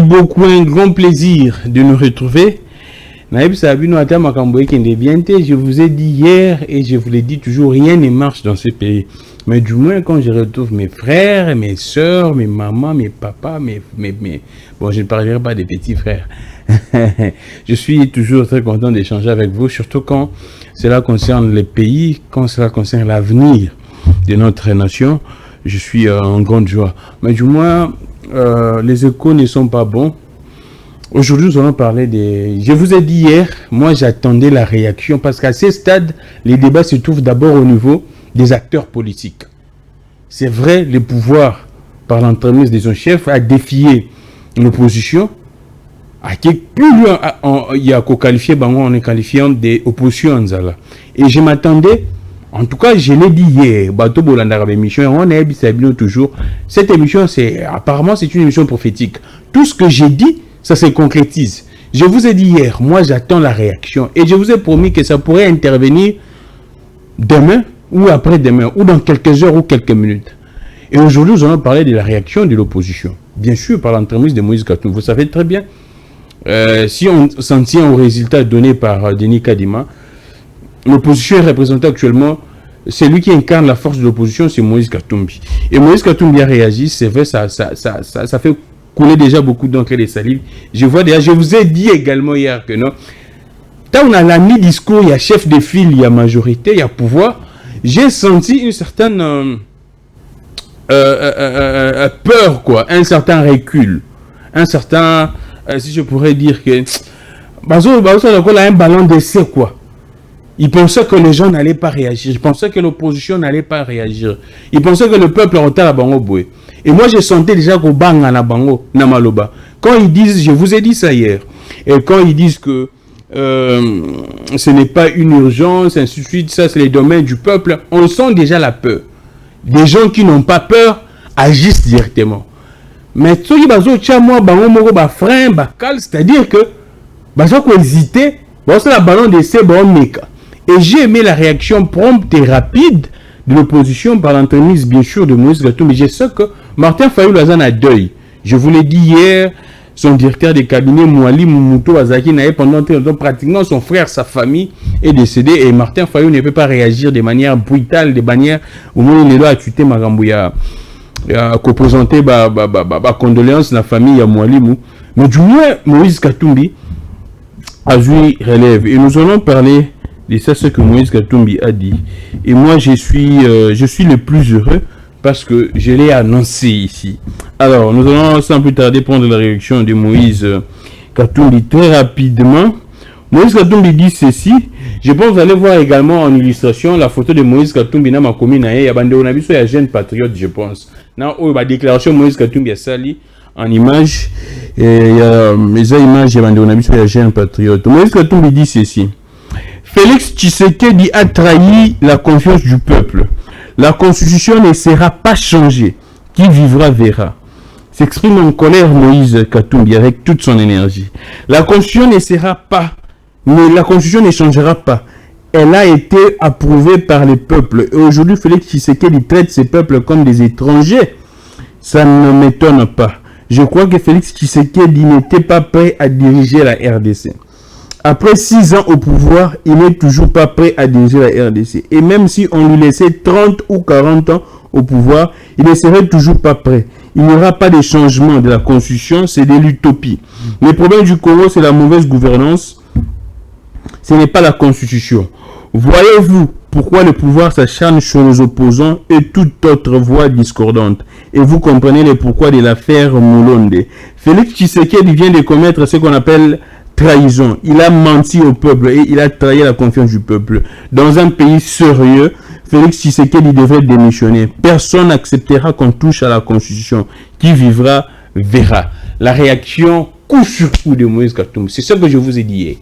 beaucoup, un grand plaisir de nous retrouver. Je vous ai dit hier et je vous l'ai dit toujours, rien ne marche dans ce pays. Mais du moins, quand je retrouve mes frères, mes soeurs, mes mamans, mes papas, bon, je ne parlerai pas des petits frères. Je suis toujours très content d'échanger avec vous, surtout quand cela concerne les pays, quand cela concerne l'avenir de notre nation. Je suis en grande joie. Mais du moins, les échos ne sont pas bons. Aujourd'hui, nous allons parler des... Je vous ai dit hier, moi j'attendais la réaction parce qu'à ce stade, les débats se trouvent d'abord au niveau des acteurs politiques. C'est vrai, le pouvoir, par l'entremise de son chef, a défié l'opposition. Plus loin, il y a qu'au qualifier, on est qualifiant des oppositions. Et je m'attendais, en tout cas, je l'ai dit hier, on est toujours. Cette émission, apparemment, c'est une émission prophétique. Tout ce que j'ai dit, ça se concrétise. Je vous ai dit hier, moi j'attends la réaction et je vous ai promis que ça pourrait intervenir demain ou après-demain ou dans quelques heures ou quelques minutes. Et aujourd'hui, nous allons parler de la réaction de l'opposition. Bien sûr, par l'entremise de Moïse Katumbi. Vous savez très bien, si on s'en tient aux résultats donnés par Denis Kadima, l'opposition est représentée actuellement, celui qui incarne la force de l'opposition, c'est Moïse Katumbi. Et Moïse Katumbi a réagi, c'est vrai, ça fait couler déjà beaucoup d'encre et de salive. Je vois déjà, je vous ai dit également hier que non. Quand on a la mi-discours, il y a chef de file, il y a majorité, il y a pouvoir. J'ai senti une certaine peur, quoi, un certain recul, un certain, si je pourrais dire que, Bazo a un ballon d'essai, quoi. Il pensait que les gens n'allaient pas réagir. Il pensait que l'opposition n'allait pas réagir. Il pensait que le peuple rentait à Bango Boué. Et moi, je sentais déjà qu'au bang à la Bango, Namaloba. Quand ils disent, je vous ai dit ça hier, et quand ils disent que ce n'est pas une urgence, ainsi de suite, ça c'est les domaines du peuple, on sent déjà la peur. Des gens qui n'ont pas peur agissent directement. Mais ceux qui bazo moi Bango Moro ba frein, ba cal, c'est-à-dire que bazo ko hésiter, c'est la ballon d'essai bon meka. Et j'ai aimé la réaction prompte et rapide de l'opposition par l'entremise, bien sûr, de Moïse Katumbi. Mais je sais que Martin Fayulu a un deuil. Je vous l'ai dit hier, son directeur de cabinet, Mouali Moumouto Azaki, n'avait pendant pratiquement son frère, sa famille est décédé. Et Martin Fayulu ne peut pas réagir de manière brutale, de manière où il doit tuer Magambouya, co-présenter condoléances à la famille à Mouali Mou. Mais du moins, Moïse Katumbi a joué relève. Et nous allons parler de ça, ce que Moïse Katumbi a dit. Et moi, je suis le plus heureux parce que je l'ai annoncé ici. Alors, nous allons sans plus tarder prendre la réaction de Moïse Katumbi très rapidement. Moïse Katumbi dit ceci. Je pense que vous allez voir également en illustration la photo de Moïse Katumbi dans ma commune. Il y a un jeune patriote, je pense. Dans la déclaration Moïse Katumbi a sali en image. Et il y a mes images, il y a un jeune patriote. Moïse Katumbi dit ceci. Félix Tshisekedi a trahi la confiance du peuple. La constitution ne sera pas changée. Qui vivra verra. S'exprime en colère Moïse Katumbi avec toute son énergie. La constitution ne sera pas, mais la constitution ne changera pas. Elle a été approuvée par les peuples. Et aujourd'hui, Félix Tshisekedi traite ces peuples comme des étrangers. Ça ne m'étonne pas. Je crois que Félix Tshisekedi n'était pas prêt à diriger la RDC. Après 6 ans au pouvoir, il n'est toujours pas prêt à diriger la RDC. Et même si on lui laissait 30 ou 40 ans au pouvoir, il ne serait toujours pas prêt. Il n'y aura pas de changement de la constitution, c'est de l'utopie. Le problème du Congo, c'est la mauvaise gouvernance. Ce n'est pas la constitution. Voyez-vous pourquoi le pouvoir s'acharne sur les opposants et toute autre voix discordante. Et vous comprenez le pourquoi de l'affaire Moulonde. Félix Tshisekedi vient de commettre ce qu'on appelle trahison. Il a menti au peuple et il a trahi la confiance du peuple. Dans un pays sérieux, Félix Tshisekedi devrait démissionner. Personne n'acceptera qu'on touche à la constitution. Qui vivra, verra. La réaction coup sur coup de Moïse Katumbi. C'est ce que je vous ai dit hier.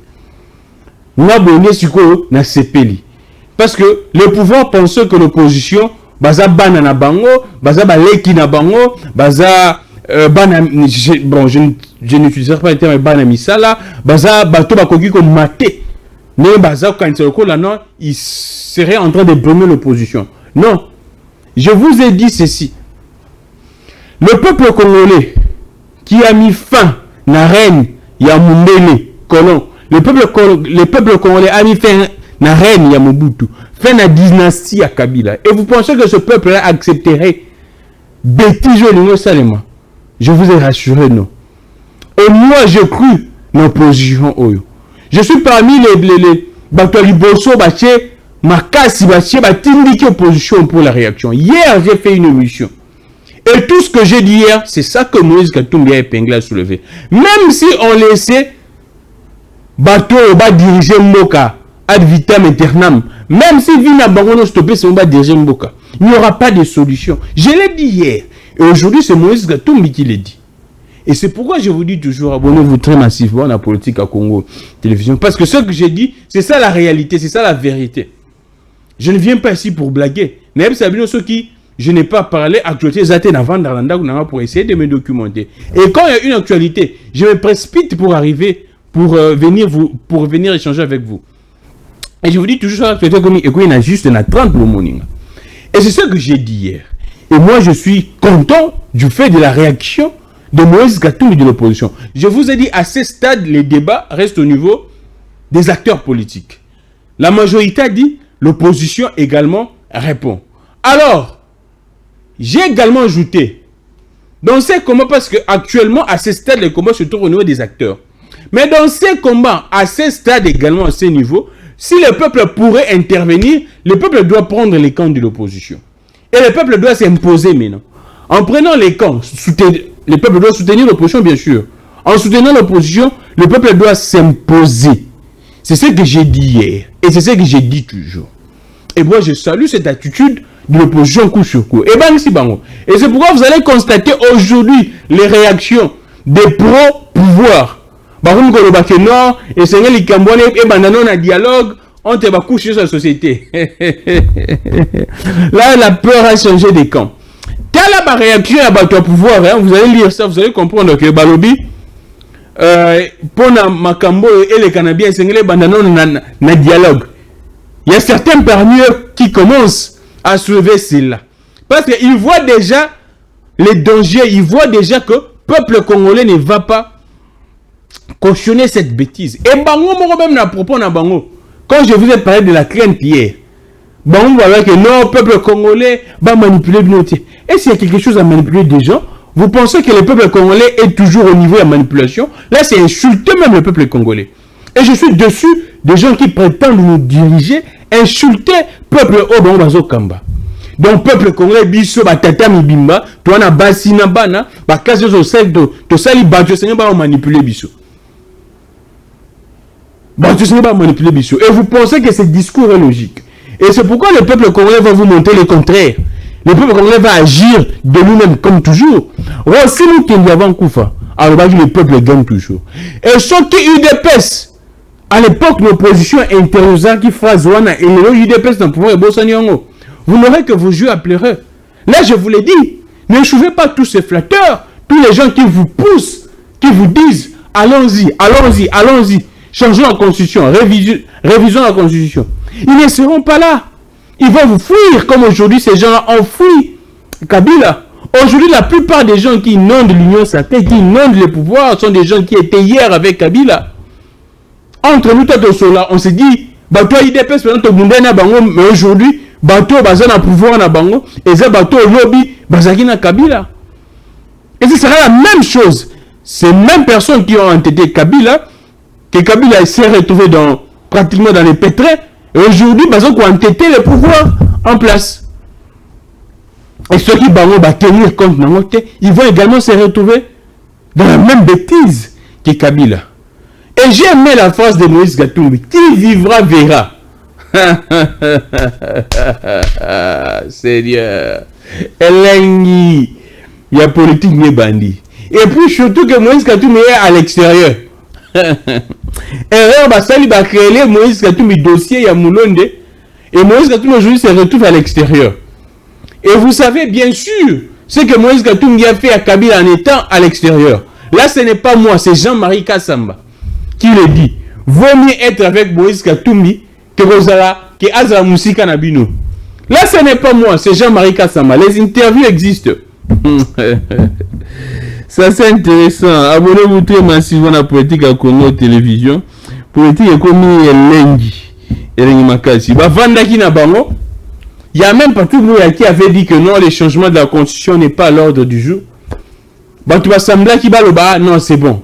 Parce que le pouvoir pensait que l'opposition, baza banana bango, baza baleki na bango, baza bon, je n'utiliserai pas le terme banamisala, baza bato bakoki ko maté. Mais baza quand là non, il serait en train de blâmer l'opposition. Non. Je vous ai dit ceci. Le peuple congolais qui a mis fin na reine ya Mundele colon. Le peuple congolais a mis fin na reine ya Mobutu, fin na dynastie à Kabila. Et vous pensez que ce peuple-là accepterait bêtise l'Union Salema? Je vous ai rassuré, non. Et moi, je cru dans l'opposition. Je suis parmi les Batoliboso, Makasi, Batindiki opposition pour la réaction. Hier, j'ai fait une émission. Et tout ce que j'ai dit hier, c'est ça que Moïse Katumbi a épinglé à soulever. Même si on laissait bateau va diriger Mboka ad vitam aeternam, même si Vina Bangono stoppé, c'est on va diriger Mboka. Il n'y aura pas de solution. Je l'ai dit hier. Et aujourd'hui, c'est Moïse Katumbi qui l'a dit. Et c'est pourquoi je vous dis toujours, abonnez-vous très massivement à la politique à Congo Télévision. Parce que ce que j'ai dit, c'est ça la réalité, c'est ça la vérité. Je ne viens pas ici pour blaguer. Je n'ai pas parlé actualité pour essayer de me documenter. Et quand il y a une actualité, je me précipite pour arriver, pour venir échanger avec vous. Et je vous dis toujours l'actualité comme il y a juste 30 morning. Et c'est ce que j'ai dit hier. Et moi, je suis content du fait de la réaction de Moïse Katumbi de l'opposition. Je vous ai dit, à ce stade, les débats restent au niveau des acteurs politiques. La majorité a dit, l'opposition également répond. Alors, j'ai également ajouté, dans ces combats, parce qu'actuellement, à ce stade, les combats se trouvent au niveau des acteurs. Mais dans ces combats, à ce stade également, à ce niveau, si le peuple pourrait intervenir, le peuple doit prendre les camps de l'opposition. Et le peuple doit s'imposer maintenant. En prenant les camps, le peuple doit soutenir l'opposition, bien sûr. En soutenant l'opposition, le peuple doit s'imposer. C'est ce que j'ai dit hier. Et c'est ce que j'ai dit toujours. Et moi, je salue cette attitude de l'opposition coup sur coup. Et c'est pourquoi vous allez constater aujourd'hui les réactions des pro-pouvoir. Et c'est un dialogue entre les couches de la société. Là, la peur a changé de camp. Telle la réaction à votre pouvoir, hein, vous allez lire ça, vous allez comprendre que Balobi, pour Makambo et les Canadiens, c'est un dialogue. Il y a certains parmi eux qui commencent à soulever cela. Parce qu'ils voient déjà les dangers, ils voient déjà que le peuple congolais ne va pas cautionner cette bêtise. Et Bango, même à propos de Bango, quand je vous ai parlé de la crainte hier, Bango va dire que non, le peuple congolais va manipuler le notier. Et s'il y a quelque chose à manipuler des gens, vous pensez que le peuple congolais est toujours au niveau de la manipulation? Là, c'est insulter même le peuple congolais. Et je suis dessus des gens qui prétendent nous diriger, insulter le peuple Obango Kamba. Donc, peuple congolais, biso, batata mibimba, toi na basi na bana, bakazi zo sekdo, to sali bajo, c'est pas manipuler biso. Bajo, c'est pas manipuler biso. Et vous pensez que ce discours est logique. Et c'est pourquoi le peuple congolais va vous montrer le contraire. Le peuple congolais va agir de lui-même comme toujours. Si nous qui avons Koufa, alors le peuple gagne toujours. Et ce qui UDPS, à l'époque, l'opposition intérieure qui phrase Wana et le UDPS dans le pouvoir de Bossaniango, vous n'aurez que vos yeux à pleurer. Là, je vous l'ai dit, ne chouvez pas tous ces flatteurs, tous les gens qui vous poussent, qui vous disent allons-y, allons-y, allons-y, changeons la constitution, révisons la constitution. Ils ne seront pas là. Ils vont vous fuir comme aujourd'hui ces gens-là ont fui Kabila. Aujourd'hui, la plupart des gens qui inondent l'Union sacrée, qui inondent le pouvoir, sont des gens qui étaient hier avec Kabila. Entre nous, là, on s'est dit, bateau IDPS, mais aujourd'hui, bateau bazan a pouvoir na bango, et ça bateau lobby, bazaki na Kabila. Et ce sera la même chose. Ces mêmes personnes qui ont entêté Kabila, que Kabila s'est retrouvé pratiquement dans les pétrés, et aujourd'hui, ils ont entêté le pouvoir en place. Et ceux qui vont tenir compte, ils vont également se retrouver dans la même bêtise que Kabila. Et j'ai aimé la phrase de Moïse Katumbi. Qui vivra verra. Seigneur. Elengi. Il y a politique mais bandit. Et puis surtout que Moïse Katumbi est à l'extérieur. Erreur basali ba créer Moïse Katumbi dossier ya Moulonde. Et Moïse Katumbi aujourd'hui se retrouve à l'extérieur. Et vous savez bien sûr ce que Moïse Katumbi a fait à Kabila en étant à l'extérieur. Là ce n'est pas moi, c'est Jean-Marie Kassamba qui le dit. Vaut mieux être avec Moïse Katumbi que Azra Moussika Nabino. Là ce n'est pas moi, c'est Jean-Marie Kassamba. Les interviews existent. Ça c'est intéressant. Abonnez-vous très massivement à la politique à Congo Télévision. Politique est comme Elengi Makasi. Vandaki na bango. Il y a même partout qui avait dit que non, les changements de la constitution n'est pas à l'ordre du jour. Tu vas sembler qu'il va le bas, non, c'est bon.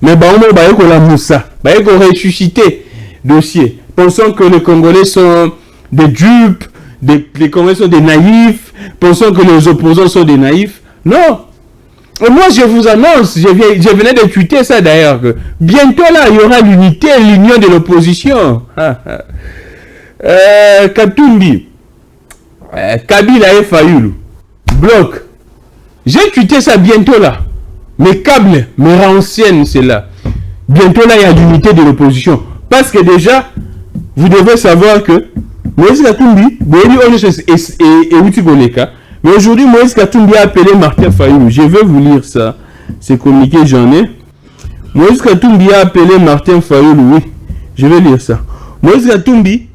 Mais on va la moussa, on va ressusciter dossier. Pensons que les Congolais sont des dupes, les Congolais sont des naïfs, pensons que les opposants sont des naïfs. Non. Et moi, je vous annonce, je venais de tweeter ça d'ailleurs, que bientôt là, il y aura l'unité, l'union de l'opposition. Katumbi, Kabila et Fayulu, bloc. J'ai tweeté ça bientôt là. Mes câbles, mes anciennes, c'est là. Bientôt là, il y a l'unité de l'opposition. Parce que déjà, vous devez savoir que Moïse Katumbi, mais aujourd'hui, Moïse Katumbi a appelé Martin Fayulu. Je vais vous lire ça. C'est communiqué, j'en ai. Moïse Katumbi a appelé Martin Fayulu. Oui, je vais lire ça. Moïse Katumbi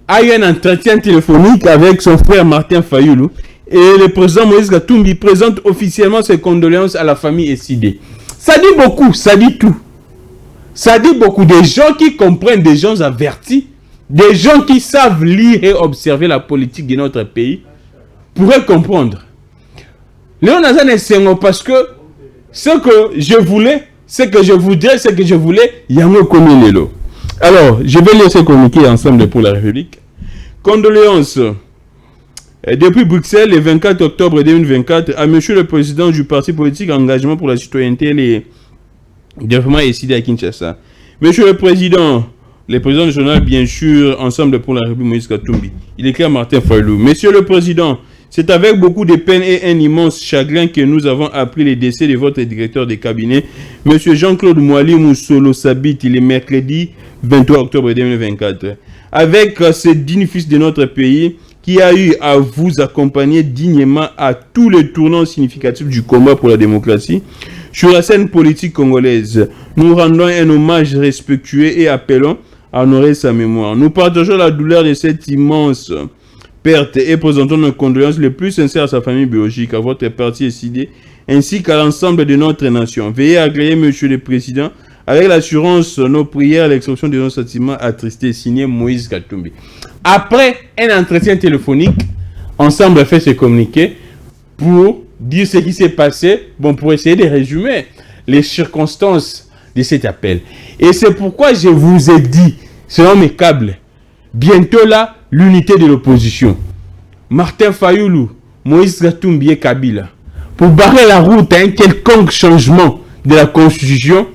a eu un entretien téléphonique avec son frère Martin Fayulu. Et le président Moïse Katumbi présente officiellement ses condoléances à la famille Essidé. Ça dit beaucoup, ça dit tout. Ça dit beaucoup. Des gens qui comprennent, des gens avertis, des gens qui savent lire et observer la politique de notre pays, pourraient comprendre. Léon Nazan est Sengo parce que ce que je voulais, ce que je voudrais, ce que je voulais, Yango Komilelo. Alors, je vais lire ce communiqué ensemble pour la République. Condoléances. Depuis Bruxelles, le 24 octobre 2024, à Monsieur le Président du Parti politique Engagement pour la Citoyenneté, les développements décidés à Kinshasa. Monsieur le Président national, bien sûr, Ensemble pour la République Moïse Katumbi. Il écrit à Martin Fayulu. Monsieur le Président, c'est avec beaucoup de peine et un immense chagrin que nous avons appris le décès de votre directeur de cabinet, Monsieur Jean-Claude Moali Moussolo Sabit, le mercredi 23 octobre 2024. Avec ce digne fils de notre pays, qui a eu à vous accompagner dignement à tous les tournants significatifs du combat pour la démocratie, sur la scène politique congolaise, nous rendons un hommage respectueux et appelons à honorer sa mémoire. Nous partageons la douleur de cette immense perte et présentons nos condoléances les plus sincères à sa famille biologique, à votre parti Essidé, ainsi qu'à l'ensemble de notre nation. Veuillez agréer, Monsieur le Président, avec l'assurance, nos prières à l'expression de nos sentiments attristés, signé Moïse Katumbi. Après un entretien téléphonique, Ensemble a fait ce communiqué pour dire ce qui s'est passé, pour essayer de résumer les circonstances de cet appel. Et c'est pourquoi je vous ai dit, selon mes câbles, bientôt là, l'unité de l'opposition. Martin Fayulu, Moïse Katumbi et Kabila, pour barrer la route à un quelconque changement de la Constitution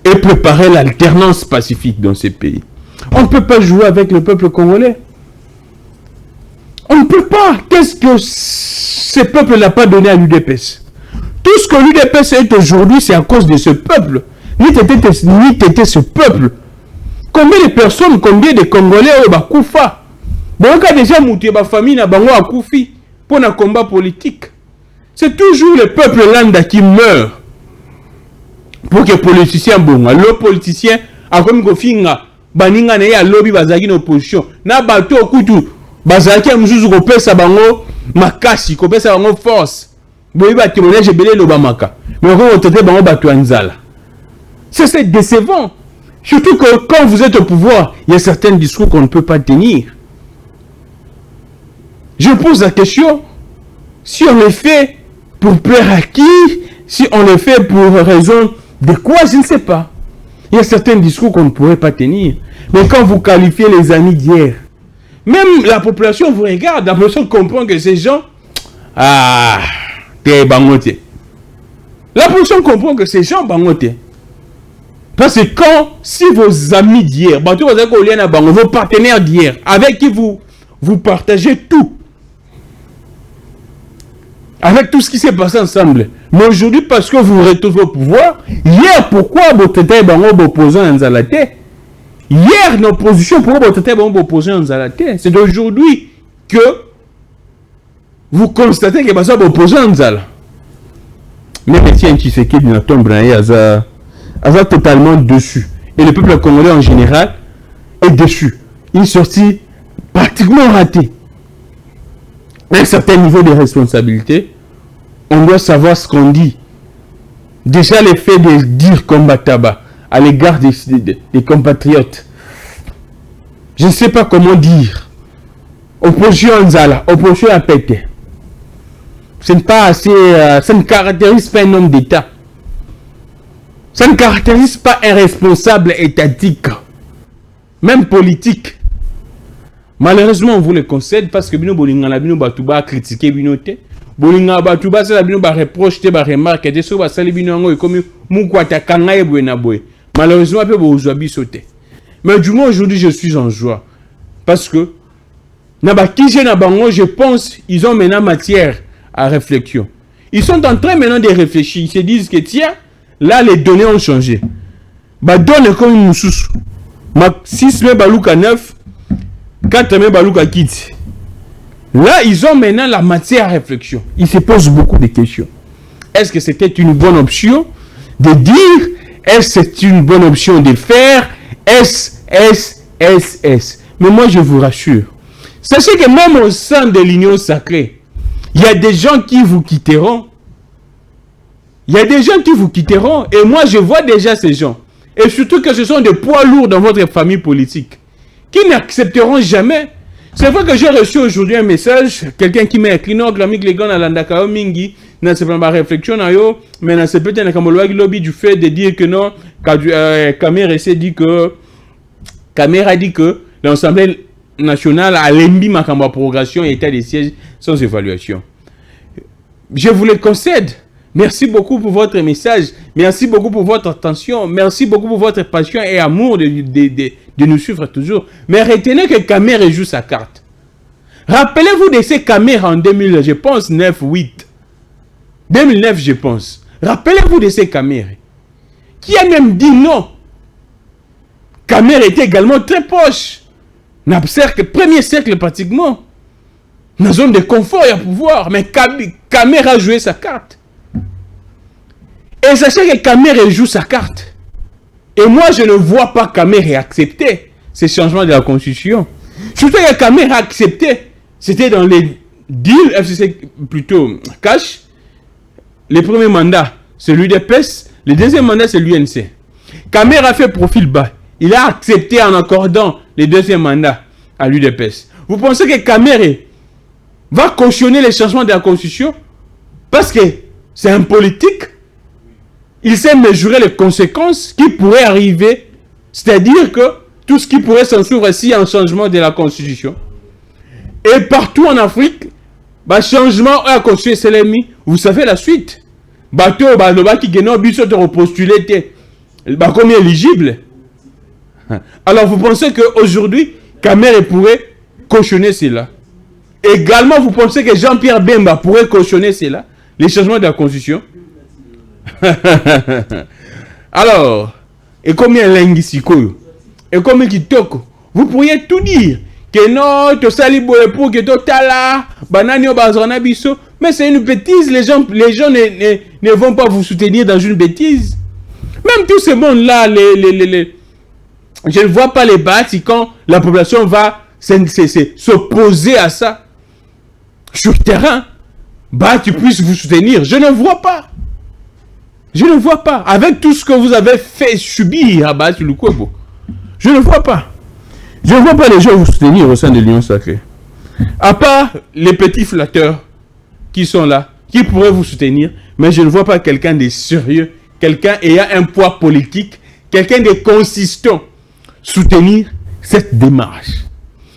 et préparer l'alternance pacifique dans ces pays. On ne peut pas jouer avec le peuple congolais. On ne peut pas. Qu'est-ce que ce peuple n'a pas donné à l'UDPS? Tout ce que l'UDPS est aujourd'hui, c'est à cause de ce peuple. Ni t'étais ce peuple. Combien de personnes, combien de Congolais ont bakoufa? Bon, quand déjà mouté ba famille na bango a koufi pour un combat politique. C'est toujours le peuple landa qui meurt. Pour que les politiciens bon, le politicien a comme gofinga baninga na ya lobby bazaki na opposition. Na bato okutu bazaki mususu ko pesa bango makasi, ko pesa bango force. Boyi ba témoignage belé lobamaka. Mais on tete bango bato nzala. C'est décevant. Surtout que quand vous êtes au pouvoir, il y a certains discours qu'on ne peut pas tenir. Je pose la question, si on le fait pour plaire à qui? Si on le fait pour raison de quoi? Je ne sais pas. Il y a certains discours qu'on ne pourrait pas tenir. Mais quand vous qualifiez les amis d'hier, même la population vous regarde, la population comprend que ces gens... Ah, t'es bangote. La population comprend que ces gens bangote. Parce que quand, si vos amis d'hier, vos partenaires d'hier, avec qui vous partagez tout, avec tout ce qui s'est passé ensemble, mais aujourd'hui, parce que vous retrouvez au pouvoir, hier, pourquoi vous êtes opposant à Nzalate? Hier, l'opposition, pourquoi vous êtes opposant à Nzalate? C'est aujourd'hui que vous constatez que vous êtes opposant à Nzala. Mais Etienne Tshisekedi n'a tombe a totalement dessus. Et le peuple congolais en général est déçu. Une sortie pratiquement ratée. À un certain niveau de responsabilité, on doit savoir ce qu'on dit. Déjà le fait de dire combat tabac à l'égard des compatriotes. Je ne sais pas comment dire. Opposition Nzala, opposition à péter. Ce n'est pas assez, ça ne caractérise pas un homme d'État. Ça ne caractérise pas un responsable étatique, même politique. Malheureusement, on vous le concède parce que Bino Bolingana, Bino Batouba critiqué Binote. Bolingana Batouba, c'est la Bino ba reproche, ba remarque, et so ba sali Bino Ango, et comme Moukwata Kangaye Bouenaboye. Malheureusement, peu Bozoabi sauté. Mais du moins, aujourd'hui, je suis en joie. Parce que, je pense, ils ont maintenant matière à réflexion. Ils sont en train maintenant de réfléchir. Ils se disent que tiens, là les données ont changé. Bah donne comme une moussous. 6 mai balouka 9, 4 mai balouka kit. Là, ils ont maintenant la matière à réflexion. Ils se posent beaucoup de questions. Est-ce que c'était une bonne option de dire? Est-ce que c'est une bonne option de faire? Mais moi, je vous rassure. Sachez que même au sein de l'union sacrée, il y a des gens qui vous quitteront. Il y a des gens qui vous quitteront. Et moi, je vois déjà ces gens. Et surtout que ce sont des poids lourds dans votre famille politique. Qui n'accepteront jamais. C'est vrai que j'ai reçu aujourd'hui un message. Quelqu'un qui m'a écrit, non, l'ami les gars, dans mingi, dans cette réflexion, mais dans ce petit lobby du fait de dire que non, Caméra dit que Caméra dit que l'Assemblée nationale a l'embi ma progression et état des sièges sans évaluation. Je vous le concède. Merci beaucoup pour votre message. Merci beaucoup pour votre attention. Merci beaucoup pour votre passion et amour de nous suivre toujours. Mais retenez que Caméra joue sa carte. Rappelez-vous de ces caméras en 2000, je pense, 9-8. 2009, je pense. Rappelez-vous de ces caméras. Qui a même dit non. Caméra était également très proche. Dans le cercle, premier cercle pratiquement. Dans la zone de confort et à pouvoir. Mais Caméra a joué sa carte. Et sachez que Caméra joue sa carte. Et moi, je ne vois pas Caméra accepter ces changements de la Constitution. Surtout que Caméra a accepté. C'était dans les deals FCC, plutôt cash. Le premier mandat, c'est l'UDPS. Le deuxième mandat, c'est l'UNC. Caméra a fait profil bas. Il a accepté en accordant le deuxième mandat à l'UDPS. Vous pensez que Caméra va cautionner les changements de la Constitution parce que c'est un politique? Il sait mesurer les conséquences qui pourraient arriver. C'est-à-dire que tout ce qui pourrait s'en suivre si un changement de la Constitution. Et partout en Afrique, bah changement à la Constitution, c'est mis. Vous savez la suite. Bateau, bah le qui gagne biso de repostuler, bah comme éligible. Alors vous pensez qu'aujourd'hui, Caméra pourrait cautionner cela. Également, vous pensez que Jean-Pierre Bemba pourrait cautionner cela, les changements de la Constitution. Alors, et combien linguistique, et combien kitoko, vous pourriez tout dire que non, to sali pour que to tala, banani bazana biso, mais c'est une bêtise. Les gens ne vont pas vous soutenir dans une bêtise. Même tout ce monde là, je ne vois pas les bâtis quand la population va s'opposer à ça sur le terrain. Bah, tu puisses vous soutenir. Je ne vois pas. Je ne vois pas. Avec tout ce que vous avez fait subir à Bahati Lukwebo. Je ne vois pas. Je ne vois pas les gens vous soutenir au sein de l'Union sacrée. À part les petits flatteurs qui sont là, qui pourraient vous soutenir, mais je ne vois pas quelqu'un de sérieux, quelqu'un ayant un poids politique, quelqu'un de consistant soutenir cette démarche.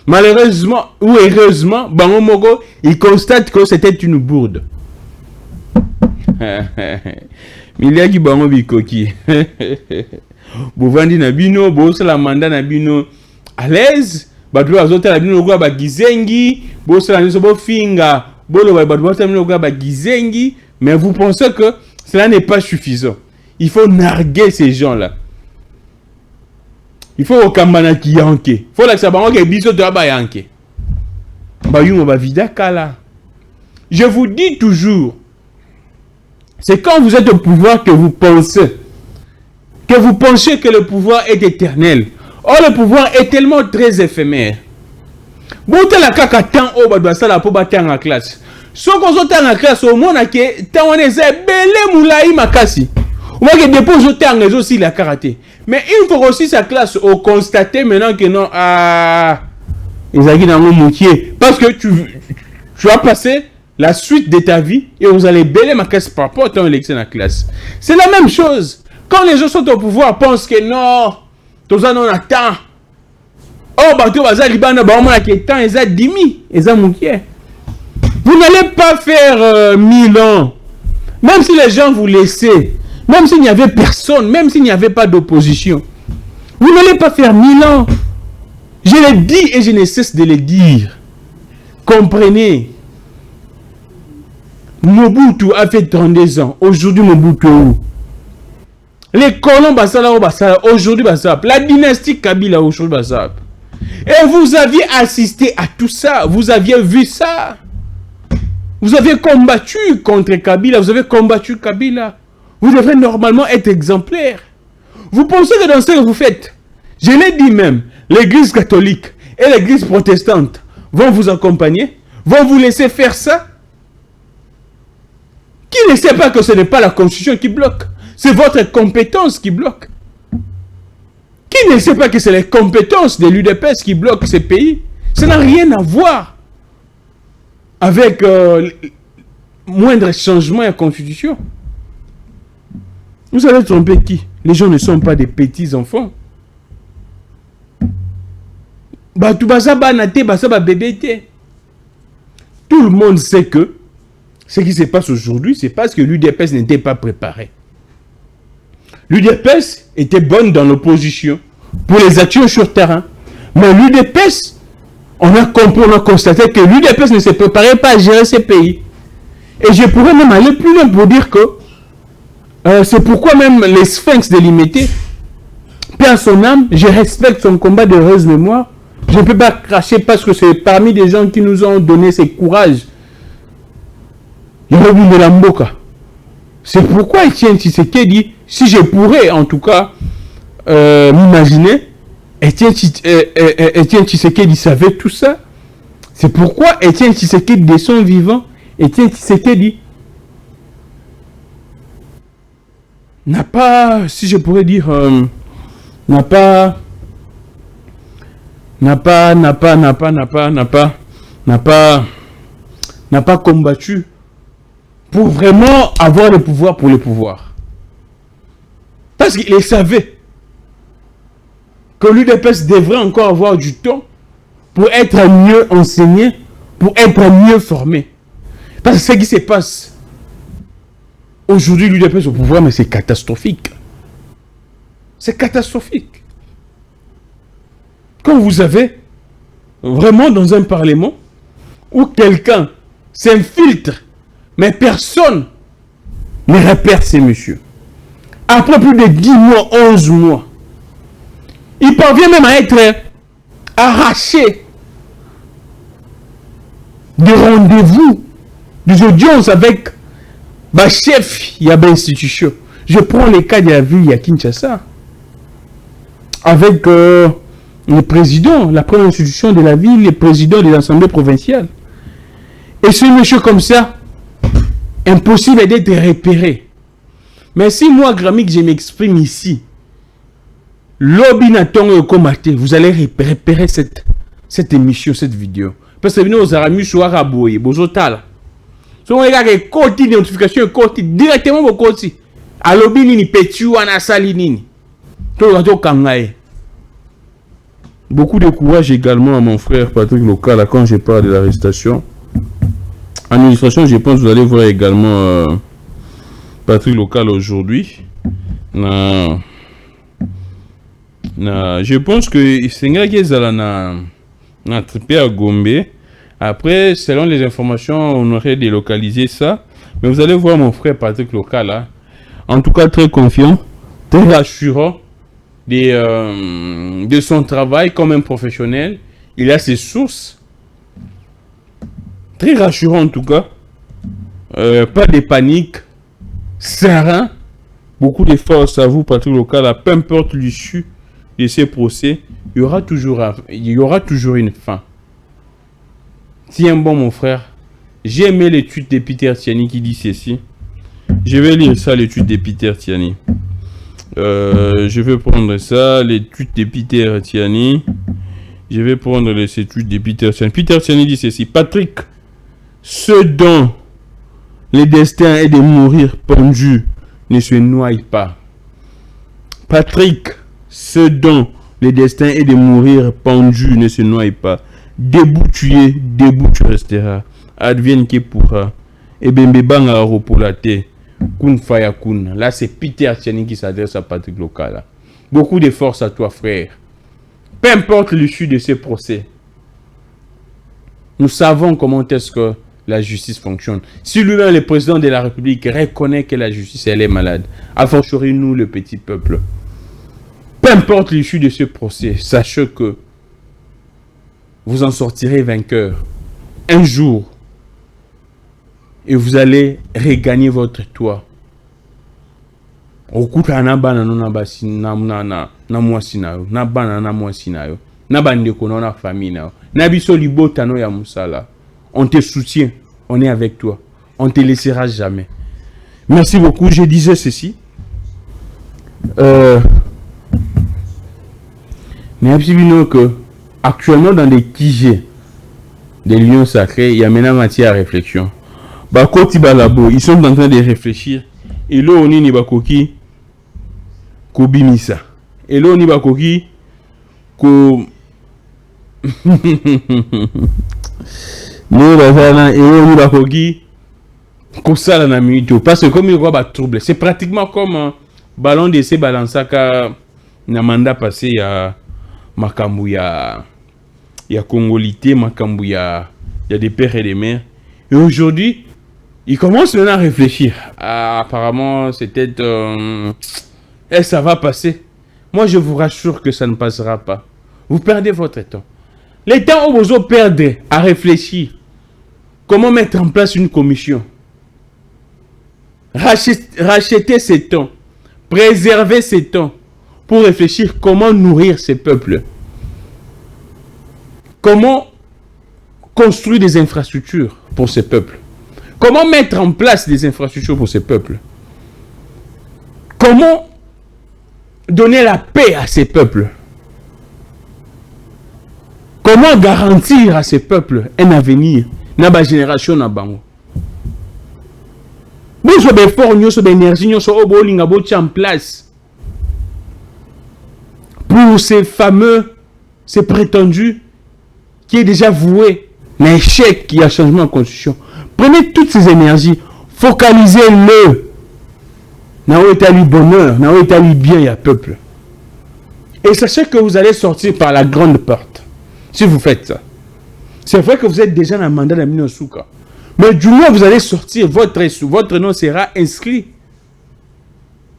Malheureusement ou heureusement, Bango Mogo, il constate que c'était une bourde. Miliaki Bango Bikoki. Bouvandi Nabino, Bosala Manda Nabino, à l'aise, Badou Azota Nabino Gwa Bagizengi, Bosala Nisobo Finga, Bolo Badou Nabino Gwa Bagizengi, mais vous pensez que cela n'est pas suffisant. Il faut narguer ces gens-là. Il faut au Kambana qui yanke. Il faut que ça banque biso de ba yanke. Bayumo ba vida kala. Je vous dis toujours, c'est quand vous êtes au pouvoir que vous pensez que le pouvoir est éternel. Or le pouvoir est tellement très éphémère. Bon la kaka temps o ba doit ça la pour battre en classe. So qu'on soit en classe au monde que tant on est belé moulai makasi. On voit que dépose au terme aussi la karaté. Mais il faut aussi sa classe au constater maintenant que non, ils ont dans mon métier. Parce que tu vas passer la suite de ta vie et vous allez bêler ma classe par rapport à ton élection en classe. C'est la même chose. Quand les gens sont au pouvoir, pensent que non, tout ça non attend. Oh, bah, tu vas Liban, bah, on a que temps, ils ont 10 000, ils ont mouillé. Vous n'allez pas faire 1000 ans. Même si les gens vous laissaient, même s'il n'y avait personne, même s'il n'y avait pas d'opposition, vous n'allez pas faire 1000 ans. Je l'ai dit et je ne cesse de le dire. Comprenez. Mobutu a fait 32 ans. Aujourd'hui, Mobutu est où? Les colons Bassala, aujourd'hui Bassala. La dynastie Kabila, aujourd'hui Bassala. Et vous aviez assisté à tout ça. Vous aviez vu ça. Vous avez combattu contre Kabila. Vous avez combattu Kabila. Vous devrez normalement être exemplaire. Vous pensez que dans ce que vous faites, je l'ai dit même, l'église catholique et l'église protestante vont vous accompagner, vont vous laisser faire ça? Qui ne sait pas que ce n'est pas la constitution qui bloque? C'est votre compétence qui bloque. Qui ne sait pas que c'est les compétences de l'UDPS qui bloquent ces pays? Ça n'a rien à voir avec moindre changement à la constitution. Vous allez tromper qui? Les gens ne sont pas des petits enfants. Tout le monde sait que ce qui se passe aujourd'hui, c'est parce que l'UDPS n'était pas préparé. L'UDPS était bonne dans l'opposition pour les actions sur terrain. Mais l'UDPS, on a compris, on a constaté que l'UDPS ne se préparait pas à gérer ces pays. Et je pourrais même aller plus loin pour dire que c'est pourquoi même les sphinx délimité, paix à son âme, je respecte son combat de heureuse mémoire. Je ne peux pas cracher parce que c'est parmi des gens qui nous ont donné ce courage. C'est pourquoi Etienne Tshisekedi, si je pourrais en tout cas m'imaginer, Etienne Tshisekedi savait tout ça. C'est pourquoi Etienne Tshisekedi de son vivant, Etienne Tshisekedi n'a pas, si je pourrais dire, n'a pas combattu pour vraiment avoir le pouvoir pour le pouvoir. Parce qu'il savait que l'UDPS devrait encore avoir du temps pour être mieux enseigné, pour être mieux formé. Parce que ce qui se passe aujourd'hui, l'UDPS au pouvoir, mais c'est catastrophique. C'est catastrophique. Quand vous avez vraiment dans un parlement où quelqu'un s'infiltre, mais personne ne repère ces messieurs. Après plus de 10 mois, 11 mois, il parvient même à être arraché des rendez-vous, des audiences avec le chef de l'institution. Je prends le cas de la ville de Kinshasa, avec le président, la première institution de la ville, le président de l'Assemblée provinciale. Et ce monsieur comme ça, impossible d'être repéré. Mais si moi, Gramik, je m'exprime ici, l'obinaton commaté, vous allez repérer cette émission, cette vidéo. Parce que nous avons mis sur Araboye, Bozotala. Si on regarde les côtés de notification, directement au côté. À l'obini, ni pétu, à la salinini. Beaucoup de courage également à mon frère Patrick Local quand je parle de l'arrestation. Administration, je pense que vous allez voir également Patrick Local aujourd'hui. Je pense que Senga Gezala n'a trippé à Gombe. Après, selon les informations, on aurait délocalisé ça. Mais vous allez voir mon frère Patrick Local là. En tout cas, très confiant, très rassurant de son travail comme un professionnel. Il a ses sources. Très rassurant en tout cas. Pas de panique. Serein. Beaucoup de force à vous, Patrick Local. Peu importe l'issue de ces procès, il y aura toujours une fin. Tiens bon mon frère. J'ai aimé les tweets de Peter Tiani qui dit ceci. Je vais lire ça, l'étude de Peter Tiani. Je vais prendre ça, l'étude de Peter Tiani. Je vais prendre les études de Peter Tiani. Peter Tiani dit ceci. Patrick, ce dont le destin est de mourir pendu ne se noie pas. Patrick, ce dont le destin est de mourir pendu ne se noie pas. Debout tu es, debout tu resteras. Advienne qui pourra. Et bembebanga repolate. Kun faya kun. Là, c'est Peter Tiani qui s'adresse à Patrick Lokala. Beaucoup de force à toi, frère. Peu importe l'issue de ce procès. Nous savons comment est-ce que la justice fonctionne. Si lui-même, le président de la République, reconnaît que la justice, elle est malade, a fortiori nous, le petit peuple. Peu importe l'issue de ce procès, sachez que vous en sortirez vainqueur. Un jour, et vous allez regagner votre toit. Okuta na bana no na basi na mwasi na yo, na bana na mwasi na yo, na bandeko na famille na yo, na biso libota no ya musala. On te soutient, on est avec toi, on te laissera jamais. Merci beaucoup. Je disais ceci. Mais absolument que actuellement dans les QG des lions sacrés, il y a maintenant matière à réflexion. Bakoti balabo, ils sont en train de réfléchir. Et là on y bakoki kobimisa. Et là on y bakoki ko nous bazana et on y bakoki ko sala na minute parce que comme il y a trouble, c'est pratiquement comme un ballon d'essai balansaka na mandat passé ya makambu ya congolité, makambu ya des pères et des mères. Et aujourd'hui il commence maintenant à réfléchir. Ah, apparemment, c'est peut-être... ça va passer. Moi, je vous rassure que ça ne passera pas. Vous perdez votre temps. Les temps où vous perdez à réfléchir. Comment mettre en place une commission. Racheter ces temps. Préserver ces temps. Pour réfléchir comment nourrir ces peuples. Comment construire des infrastructures pour ces peuples. Comment mettre en place des infrastructures pour ces peuples? Comment donner la paix à ces peuples? Comment garantir à ces peuples un avenir? Naba génération na bango. Vous avez effort, vous avez énergie, vous avez en place pour ces fameux, ces prétendus qui est déjà voué un échec qui a changement de constitution. Prenez toutes ces énergies, focalisez-le dans le bonheur, dans le bien et le peuple. Et sachez que vous allez sortir par la grande porte. Si vous faites ça. C'est vrai que vous êtes déjà dans le mandat de Minoussouka. Mais du moins vous allez sortir, votre nom sera inscrit.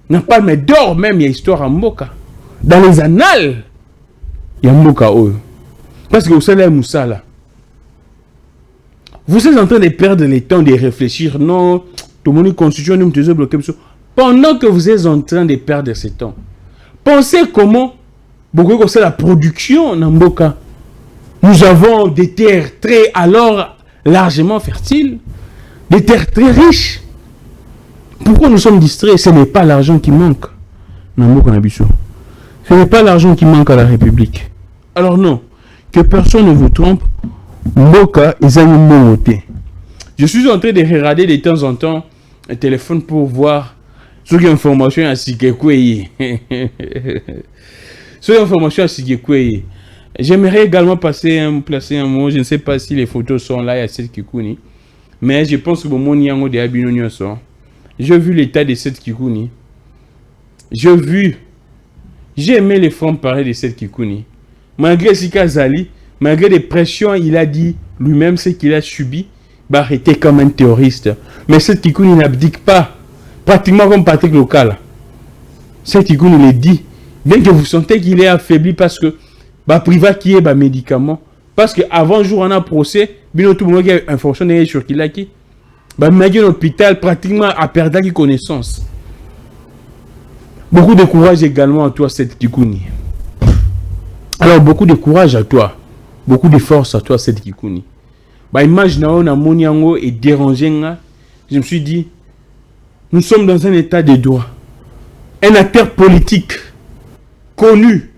N'a pas mais d'or même, il y a histoire en Mboka. Dans les annales, il y a Mboka. Parce que vous savez, Moussala. Vous êtes en train de perdre le temps de réfléchir. Non, tout le monde est constitution, nous sommes bloqués. Pendant que vous êtes en train de perdre ce temps, pensez comment, beaucoup comme ça, la production dans Mboka. Nous avons des terres très, alors, largement fertiles, des terres très riches. Pourquoi nous sommes distraits? Ce n'est pas l'argent qui manque. Ce n'est pas l'argent qui manque à la République. Alors non, que personne ne vous trompe. Mboka est un moté. Je suis en train de regarder de temps en temps un téléphone pour voir sur l'information à Sikekwe. Sur l'information à Sikekwe. J'aimerais également placer un mot. Je ne sais pas si les photos sont là à cette Kikouni. Mais je pense que mon Yango de Abinonio sont. J'ai vu l'état de cette Kikouni. J'ai aimé les francs parler de cette Kikouni. Malgré Sika Zali, malgré les pressions, il a dit lui-même ce qu'il a subi, arrêté comme un terroriste. Mais cette Kikouni n'abdique pas, pratiquement comme Patrick Lokala. Cette Kikouni le dit, bien que vous sentez qu'il est affaibli parce que priva qui est médicament, parce que avant jour on a procès, bien tout le monde a information sur qu'il a qui, l'hôpital pratiquement a perdu connaissance. Beaucoup de courage également à toi cette Kikouni. Alors beaucoup de courage à toi. Beaucoup de force à toi, cette Kikouni. Imagine na moni yango et dérangé nga. Je me suis dit, Nous sommes dans un état de droit. Un acteur politique connu,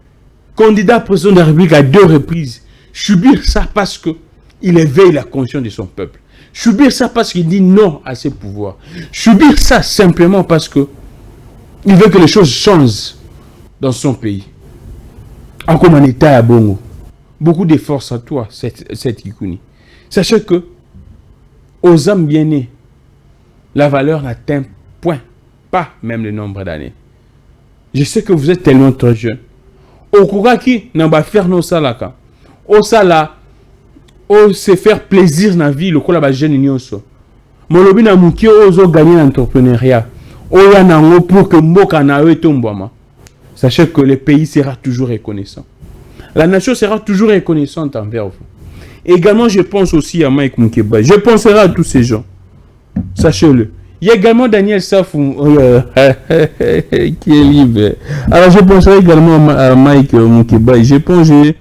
candidat président de la République à 2 reprises, subir ça parce qu'il éveille la conscience de son peuple. Subir ça parce qu'il dit non à ses pouvoirs. Subir ça simplement parce que il veut que les choses changent dans son pays. Encore un état à Bongo. Beaucoup de force à toi, cette Kikouni. Sachez que, aux âmes bien nées, la valeur n'atteint point, pas même le nombre d'années. Je sais que vous êtes tellement trop jeune. Au Kouraki, n'a pas faire nos salaka. Au sala, au se faire plaisir dans la vie, le kola ba jeune union so. Molobi na muki ozo gagner l'entrepreneuriat. Oya nango pour que mboka na yo tombama. Sachez que le pays sera toujours reconnaissant. La nation sera toujours reconnaissante envers vous. Également, je pense aussi à Mike Moukeba. Je penserai à tous ces gens. Sachez-le. Il y a également Daniel Safou qui est libre. Alors, je penserai également à Mike Moukeba. Je pense que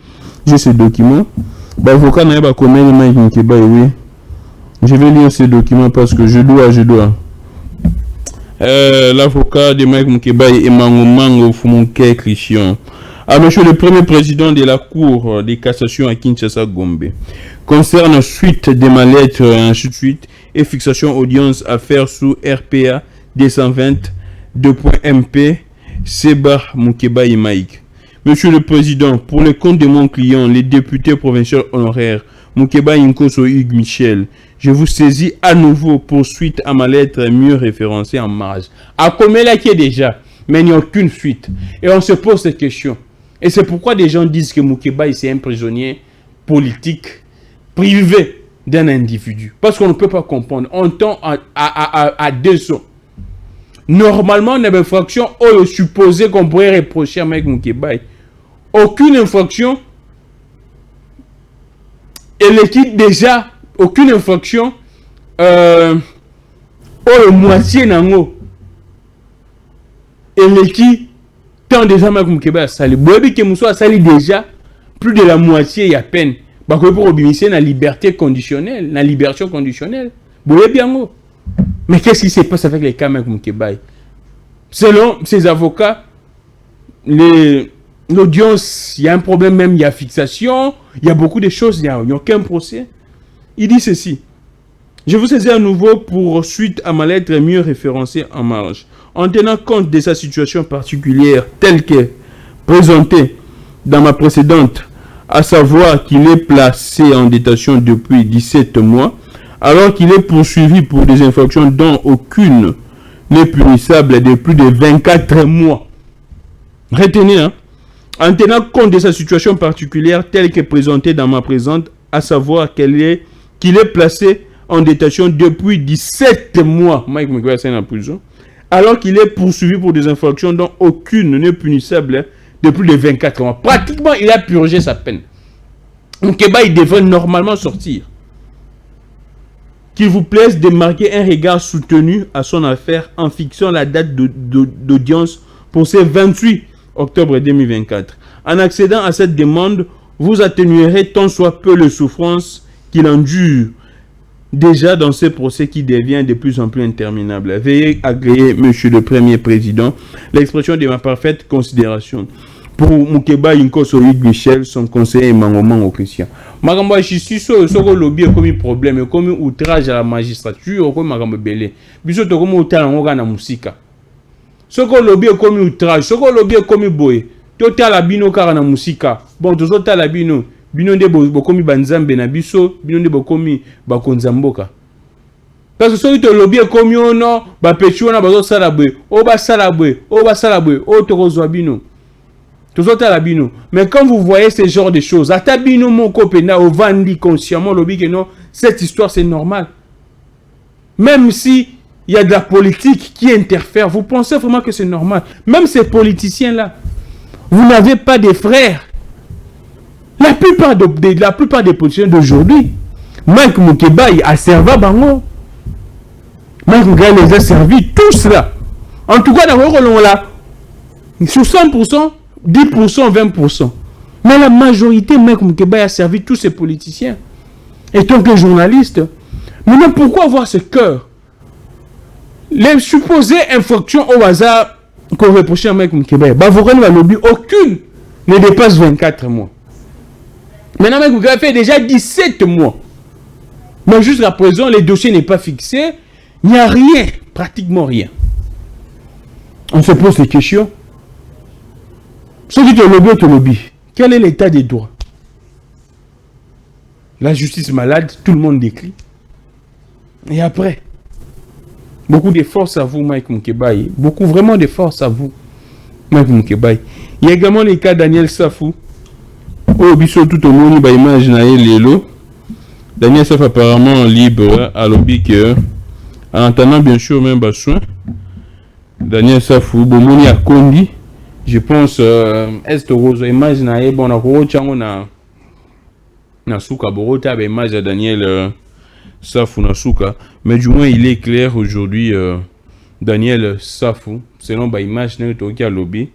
j'ai ce document. L'avocat n'a pas commis Mike Moukeba, oui. Je vais lire ce document parce que je dois. L'avocat de Mike Moukeba est Mango Fumunke Christian. À monsieur le premier président de la Cour de cassation à Kinshasa Gombe. Concerne suite de ma lettre, ainsi de suite, et fixation audience affaire sous RPA 220.MP Seba Moukeba et Mike. Monsieur le président, pour le compte de mon client, les députés provinciaux honoraires Moukeba Inkoso Hugues Michel, je vous saisis à nouveau pour suite à ma lettre mieux référencée en marge. À Komela qui est déjà, mais il n'y a aucune suite. Et on se pose cette question. Et c'est pourquoi des gens disent que Moukeba c'est un prisonnier politique privé d'un individu. Parce qu'on ne peut pas comprendre. On tend à deux sons. Normalement, on a une infraction où supposé qu'on pourrait reprocher à Mike Moukeba. Aucune infraction. Et l'équipe déjà, aucune infraction. Moitié nango. Et l'équipe tant déjà Mike Moukeba a sali. Boyebi que Mousso a sali déjà plus de la moitié et à peine. Bah pour obéir la liberté conditionnelle, la libération conditionnelle. Boyebi yango. Mais qu'est-ce qui se passe avec les cas Mike Moukeba? Selon ses avocats, l'audience, il y a un problème même, il y a fixation, il y a beaucoup de choses, il n'y a aucun procès. Il dit ceci. Je vous saisis à nouveau pour suite à ma lettre mieux référencée en marge. En tenant compte de sa situation particulière telle que présentée dans ma précédente, à savoir qu'il est placé en détention depuis 17 mois, alors qu'il est poursuivi pour des infractions dont aucune n'est punissable de plus de 24 mois. Retenez, hein? En tenant compte de sa situation particulière telle que présentée dans ma présente, à savoir qu'il est placé en détention depuis 17 mois, Mike Moukeba est en prison, alors qu'il est poursuivi pour des infractions dont aucune n'est punissable de plus de 24 mois. Pratiquement, il a purgé sa peine. Moukeba, il devrait normalement sortir. Qu'il vous plaise de marquer un regard soutenu à son affaire en fixant la date d'audience pour ce 28 octobre 2024. En accédant à cette demande, vous atténuerez tant soit peu les souffrances qu'il endure déjà dans ce procès qui devient de plus en plus interminable. Veuillez agréer, monsieur le premier président, l'expression de ma parfaite considération. Pour Moukeba Inkoso Hugues Michel, son conseiller Mangoman au Christian. Magambo Chisu, ce lobby comme problème, comme outrage à la magistrature, comme Magambo Belé. Biso to comme outrage na musika. Ce lobby comme outrage, ce lobby comme boy. Tota la bino kara na musika. Bon, to tota la bino. Bino de bokomi banzambe na biso, bino de bokomi bakonzamboka. Parce que ceux qui te lobby comme ono, ba pechu na bazo salabwe, o ba salabwe, o tokozwa bino. Mais quand vous voyez ce genre de choses, à tabino mon copena au vandi consciemment lobby que non, cette histoire c'est normal. Même si il y a de la politique qui interfère, vous pensez vraiment que c'est normal. Même ces politiciens là, vous n'avez pas de frères. La plupart des politiciens d'aujourd'hui, Mike Moukeba a servi à Bango. Mike Moukeba les a servis tous là. En tout cas, dans le rôle là, sur 100%, 10%, 20%. Mais la majorité, Mike Moukeba a servi tous ces politiciens. Et tant que journaliste, maintenant pourquoi avoir ce cœur? Les supposées infractions au hasard qu'on reprochait à Mike Mukeba, Bavourane va lobby, aucune ne dépasse 24 mois. Maintenant, Mike Mukeba fait déjà 17 mois. Mais jusqu'à présent, le dossier n'est pas fixé. Il n'y a rien, pratiquement rien. On se pose des questions. Ceux qui te lobby, quel est l'état des droits? La justice malade, tout le monde décrit. Et après, beaucoup de force à vous, Mike Mukeba. Beaucoup vraiment de force à vous, Mike Mukeba. Il y a également les cas Daniel Safou. Oh, biso tout au monde, bah imaginer Lélo. Daniel Safou apparemment libre à lobby que, en entendant bien sûr même besoin. Daniel Safou, Bomoni a Kondi. Je pense, est rose imaginer bon na ko chango na suka borota ba image Daniel Safou na suka, mais du moins il est clair aujourd'hui Daniel Safou selon ba image na to ki a lobby.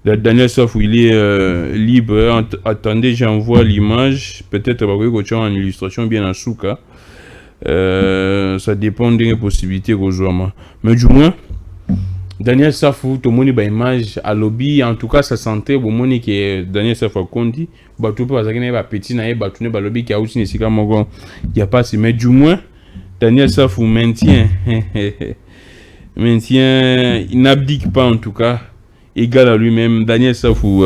Daniel Safou il est libre. Attendez, j'envoie l'image, peut-être ba ko en illustration bien na suka. Ça dépend des possibilités qu'aujourd'hui, mais du moins Daniel Safou, tout le monde a image à lobby, en tout cas ça sentait au monde que Daniel Safou Kondi, bateau pas parce qu'il y a petit naïe, bateau ne lobby qui a aussi il y a pas si, mais du moins Daniel Safou maintient, il n'abdique pas en tout cas, égal à lui-même. Daniel Safou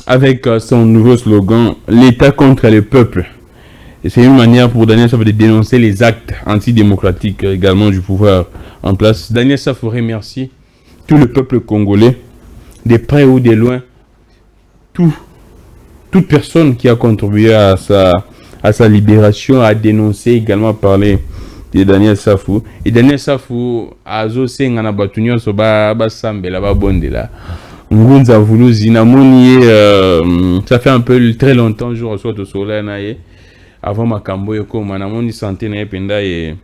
avec son nouveau slogan, l'État contre le peuple. Et c'est une manière pour Daniel Safou de dénoncer les actes antidémocratiques également du pouvoir en place. Daniel Safou remercie tout le peuple congolais, de près ou de loin, toute personne qui a contribué à sa libération, a dénoncé également parler de Daniel Safou. Et Daniel Safou a osé ngana batunyo so ba sambela ba bondela. Ngunza vulu zinamoni ça fait un peu très longtemps je reçois au soleil naie avant makambo yoko manamoni santé na penda et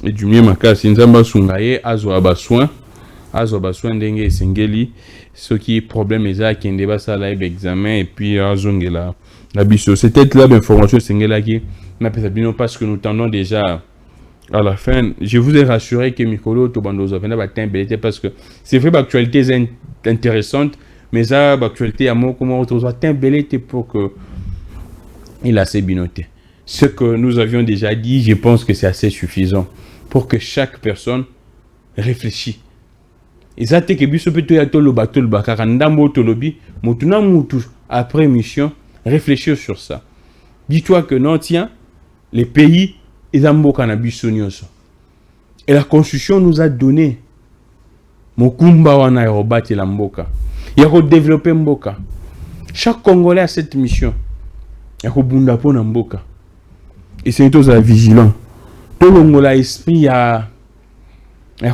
du mieux makasi nzamba sungaye azwa bassoin ndenge singeli ce qui est problème eza kende ba sala examen et puis azongela la biso. C'est peut-être là l'information singela qui n'a pas bien parce que nous tendons déjà à la fin. Je vous ai rassuré que Mikolo Tobandoza venait battre belité parce que c'est vrai l'actualité est intéressante, mais ça l'actualité à moi comment retrouver belité pour que il a assez binoté. Ce que nous avions déjà dit, je pense que c'est assez suffisant pour que chaque personne réfléchisse. Et ça, c'est que biso peut être le bateau le bakara ndambo tolobi, mutuna mutu après mission, réfléchir sur ça. Dis-toi que non tiens, les pays ils ont cannabis. Et la Constitution nous a donné Mokumba wana yorobati la mboka. Il y a développer mboka. Chaque Congolais a cette mission. Il y a bunda po na mboka. Et c'est tous vigilants. Tout le monde a esprit à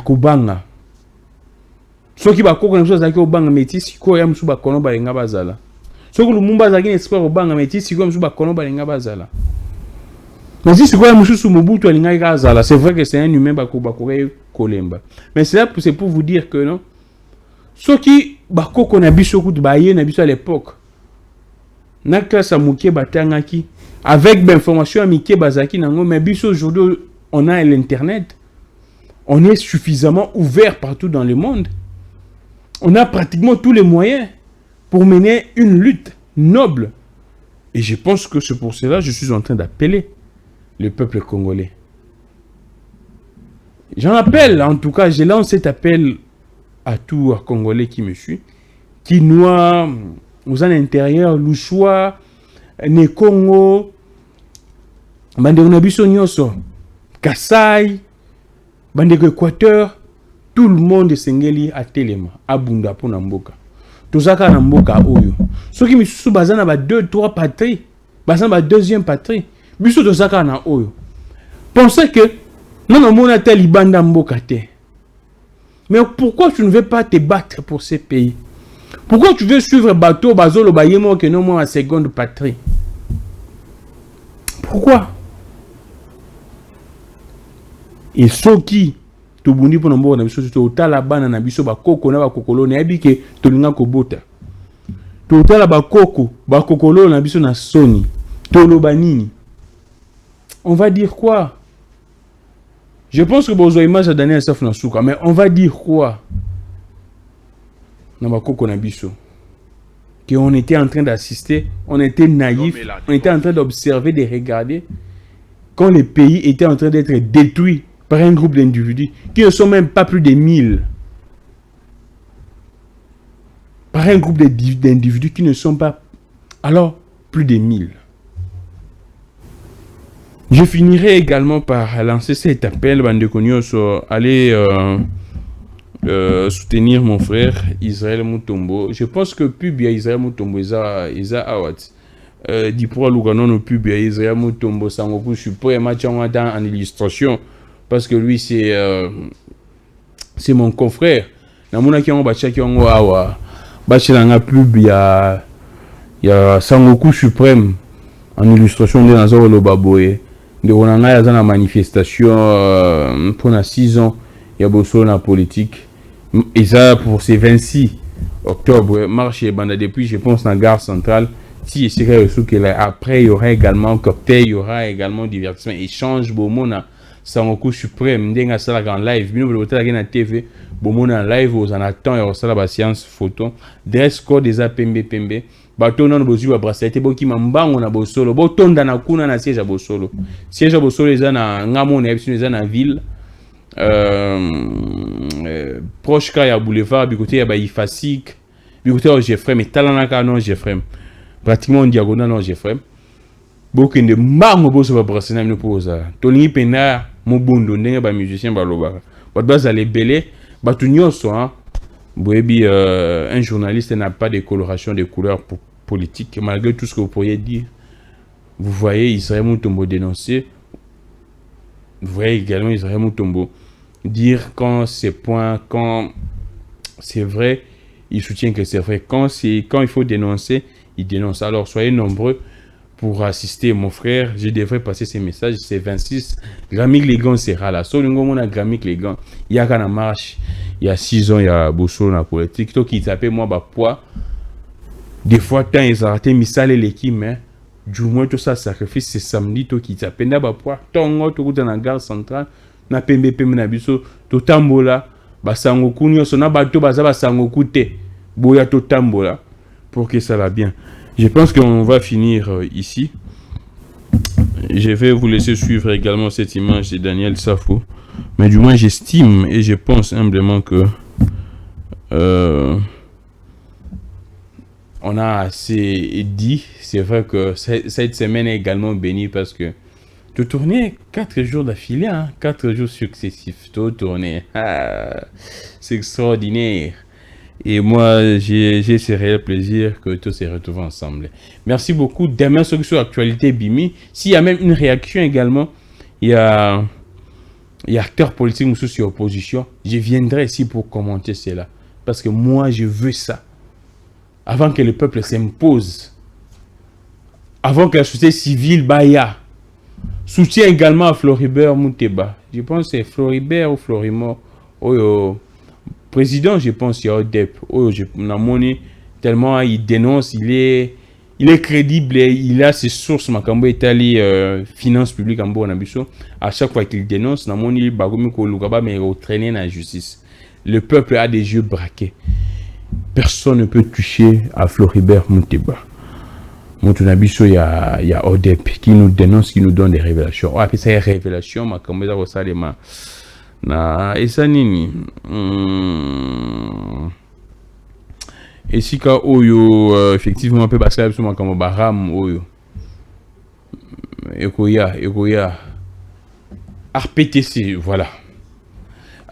kubanga. Ceux qui va kokona chose à kubanga métis ko ya msuba kono balenga bazala. Ceux qui lumumba za esprit kubanga métis ko msuba kono balenga bazala. Mais si c'est quoi msusu mobutu alinga bazala, c'est vrai que c'est un humain bakure kolemba. Mais c'est pour vous dire que non. Ceux qui bakoko na biso kutu baye na biso à l'époque. Na classe à Mouké Batangaki avec l'information à Mouké Bazaki nango, mais biso aujourd'hui on a l'internet, on est suffisamment ouvert partout dans le monde, on a pratiquement tous les moyens pour mener une lutte noble, et je pense que c'est pour cela que je suis en train d'appeler le peuple congolais. J'en appelle, en tout cas je lance cet appel à tous les Congolais qui me suivent, qui noient aux l'intérieur, Louchoua, Nekongo, Bandeko Biso Nyoso, Kassai, Bandeko Équateur, tout le monde de Sengeli à Telema, à Bunda pour Namboka. Tout ça à Namboka Oyo. Ceux qui me sont basés dans 2-3 patries, basés dans la deuxième patrie, Biso tout ça à Oyo. Pensez que non, on a tel Ibanda Mboka te. Mais pourquoi tu ne veux pas te battre pour ces pays? Pourquoi tu veux suivre bateau Bazolo Bayemo que non moi en seconde patrie? Pourquoi? Et ceux qui te bundi pour n'importe quoi, tu au talabana na biso ba koko na ba kokolo na yebike to linga kobota. To tala ba koko ba kokolo na biso na soni. To lo banini. On va dire quoi? Je pense que besoin image à Daniel Saf Nasuka, mais on va dire quoi? Namakoko Nabiso. Qu'on était en train d'assister, on était naïfs, on était en train d'observer, de regarder, quand le pays était en train d'être détruit par un groupe d'individus qui ne sont même pas plus de 1000. Par un groupe d'individus qui ne sont pas, alors, plus de 1000. Je finirai également par lancer cet appel, Bande Konyoso, allez soutenir mon frère Israël Mutombo. Je pense que Pubia Israël Mutombo, Isa Awat. Dipro Lugano no Pubia Israël Mutombo, Sangoku, je suis pas match en illustration, parce que lui, c'est mon confrère. Namuna ki on bacha ki on awa. Bachelanga Pubia, il y a Sangoku suprême en illustration de Nazaro Lobaboye. De Ronanga, il y a une manifestation pendant 6 ans. Il y a beaucoup de politique. Et ça, pour ces 26 octobre, marche et bande depuis, je pense, dans la gare centrale. Si après, il y aura également cocktail, il y aura également divertissement, échange, Bomona, Sangoku suprême, Ndenga Salak en live, Bino Botel à TV, Bomona en live, aux en attend, il y aura la séance photo, dress code des APMB. Bateau non bozu ba bracelet boki mambango na bosolo botonda na kuna na siège à bosolo eza na ngamo na eza na ville proche ka ya boulevard bikoté ya ba ifasik bikoté au Jeffrem et talana ka non Jeffrem pratiquement en diagonale non Jeffrem bokende mbango boso ba bracelet na mino poza tolingi pena mobundo ndenge ba musicien ba lobaka bato bazale belé bato nyonso hein. Un journaliste n'a pas de coloration de couleurs politiques, malgré tout ce que vous pourriez dire. Vous voyez Israël Mutombo dénoncer. Vous voyez également Israël Mutombo dire quand c'est point, quand c'est vrai, il soutient que c'est vrai. Quand il faut dénoncer, il dénonce. Alors soyez nombreux pour assister. Mon frère, je devrais passer ces messages. C'est 26. Grammic Legan sera là. Solingo mona Grammic Legan. Il y a qu'à marche. Il y a 6 ans, il y a Bosso dans la politique. Toi qui t'appelle moi, bah, poids. Des fois, tant ils ont raté, misale l'équipe, mais du moins, tout ça, sacrifice, c'est samedi, toi qui t'appelle, bah, poids. Tant que tu dans la gare centrale, na PMBP, na biso, to tambola, bah, sangoku, nyoso, na bateau, bah, ça va sangoku te, boya to tambola, pour que ça va bien. Je pense qu'on va finir ici. Je vais vous laisser suivre également cette image de Daniel Safo. Mais du moins, j'estime et je pense humblement que on a assez dit. C'est vrai que cette semaine est également bénie parce que de tourner 4 jours d'affilée, hein, 4 jours successifs, de tourner, c'est extraordinaire. Et moi, j'ai ce réel plaisir que tous se retrouvent ensemble. Merci beaucoup. Demain, sur l'actualité Bimi, s'il y a même une réaction également, il y a acteurs politiques sur opposition, je viendrai ici pour commenter cela. Parce que moi, je veux ça. Avant que le peuple s'impose. Avant que la société civile baya. Soutien également à Floribert Mouteba. Je pense que c'est Floribert ou Florimort. Président, je pense qu'il y a ODEP. Tellement il dénonce, il est crédible, il a ses sources, Makambo Italie, finances publiques en Bonabiso. À chaque fois qu'il dénonce, il mais traîner dans la justice. Le peuple a des yeux braqués. Personne ne peut toucher à Floribert Mouteba. Moutounabiso, il y a ODEP qui nous dénonce, qui nous donne des révélations. Après ça, il y a révélations, Makambo Salema. Et ça, nini. Et si quand Oyo, effectivement, on peut passer absolument comme Baram Oyo. Ekoya. RPTC, voilà.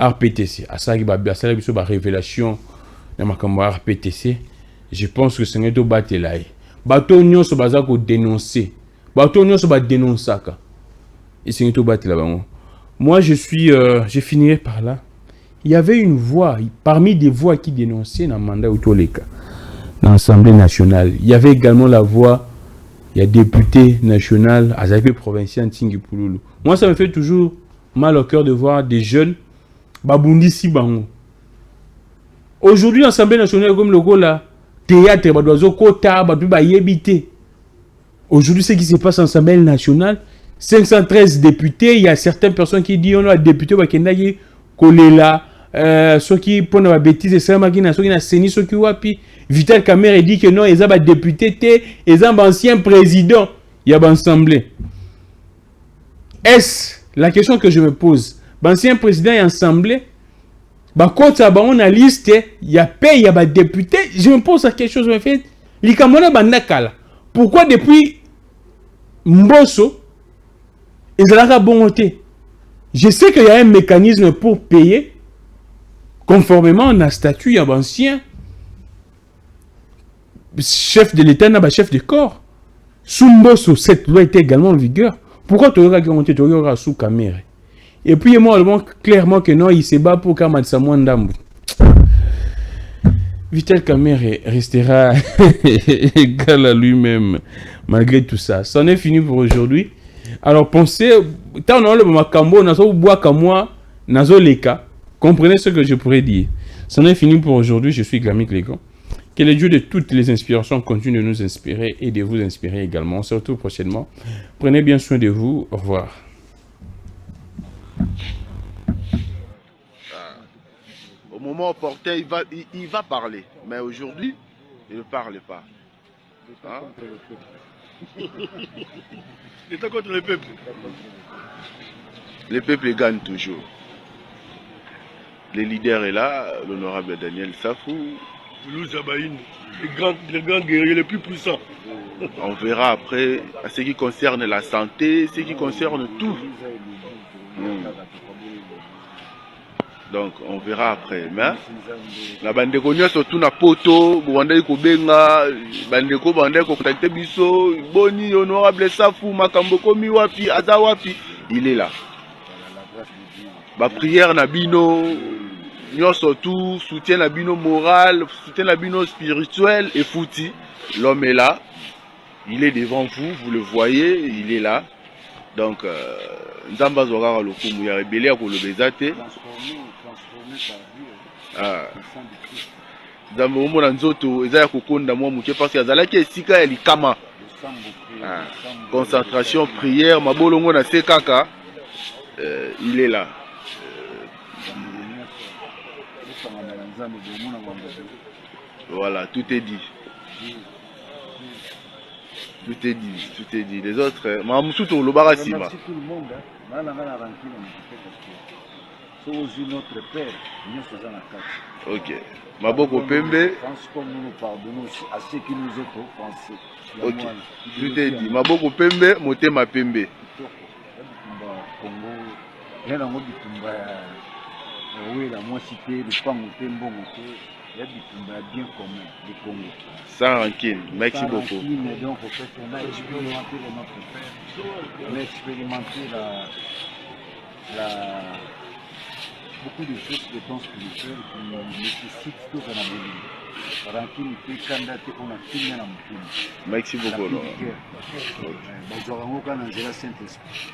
RPTC. À ça, il y a une révélation dans ma RPTC. Je pense que c'est un peu battu là. Bateau nyon se basa ko dénoncer. Bateau nyon se ba dénoncer ça. Et c'est un peu battu là-bas. Moi, je finirai par là. Il y avait une voix, parmi des voix qui dénonçaient dans le mandat Outoleka, dans l'Assemblée nationale. Il y avait également la voix, il y a député national, Azapé provincial, Tingi Pouloulou. Moi, ça me fait toujours mal au cœur de voir des jeunes, Babundi Sibango. Aujourd'hui, l'Assemblée nationale, comme le go là, théâtre, Badozo Kota, Badouba Yébité. Aujourd'hui, ce qui se passe en Assemblée nationale, 513 députés, il y a certaines personnes qui disent on a député qui kolela ceux qui pour la bêtise c'est ma qui na ceux qui na seni ceux qui wapi Vital Kamerhe dit que non ils ont député ils ont ancien président il y a assemblée. Est-ce la question que je me pose ancien président et assemblée quand on a liste il y a paix il y a député je me pose à quelque chose en fait likamona bandakala pourquoi depuis Mbosso ils ont la bonne côté. Je sais qu'il y a un mécanisme pour payer conformément à un statut, il y a un ancien chef de l'État, un chef de corps. Sous Mbosso, cette loi était également en vigueur. Pourquoi tu aurais monté sous Kamerhe? Et puis, moi, je montre clairement que non, il se bat pour Kamatsa Mwandambu. Vital Kamerhe restera égal à lui-même, malgré tout ça. C'en est fini pour aujourd'hui. Alors pensez, comprenez ce que je pourrais dire. C'en est fini pour aujourd'hui. Je suis Glamik Legon. Que le Dieu de toutes les inspirations continue de nous inspirer et de vous inspirer également. On se retrouve prochainement. Prenez bien soin de vous. Au revoir. Au moment opportun, il va parler. Mais aujourd'hui, il ne parle pas. Hein? L'État contre le peuple. Le peuple gagne toujours. Le leader est là, l'honorable Daniel Safou. Toulouse Zabaïne, le grand guerrier le plus puissant. On verra après, à ce qui concerne la santé, ce qui concerne tout. Donc on verra après. Mais la bande connue surtout na poto, bande ko benga, bande ko contacter biso, boni honorable Safou makambo komi wapi, aza wapi, il est là. Ba prière na bino, surtout soutien na bino moral, soutien na bino spirituel et fouti. L'homme est là, il est devant vous, vous le voyez, il est là. Donc Nzamba Zogara lokumu ya rebelle ya kolobezate. Nzamba omona nzoto eza ya kokonda mwa muke parce que azalaki esika ya likama. Concentration, prière, mabolongo na se kaka, il est là. Voilà, tout est dit. Tout est dit, tout est dit. Les autres, merci tout le monde. Notre père, ok. Maboko Pembe. Comme nous pardonnons à ceux qui nous ont offensés. Ok. Tout est dit. Maboko Pembe, Motema Pembe. Sans rancune, merci beaucoup. Donc, en fait, on a expérimenté notre père. On a expérimenté beaucoup de choses de temps spirituel qui nécessitent tout un abonnement. Rancune, il peut candidater qu'on a fini à la mouture. Merci beaucoup. Saint-Esprit.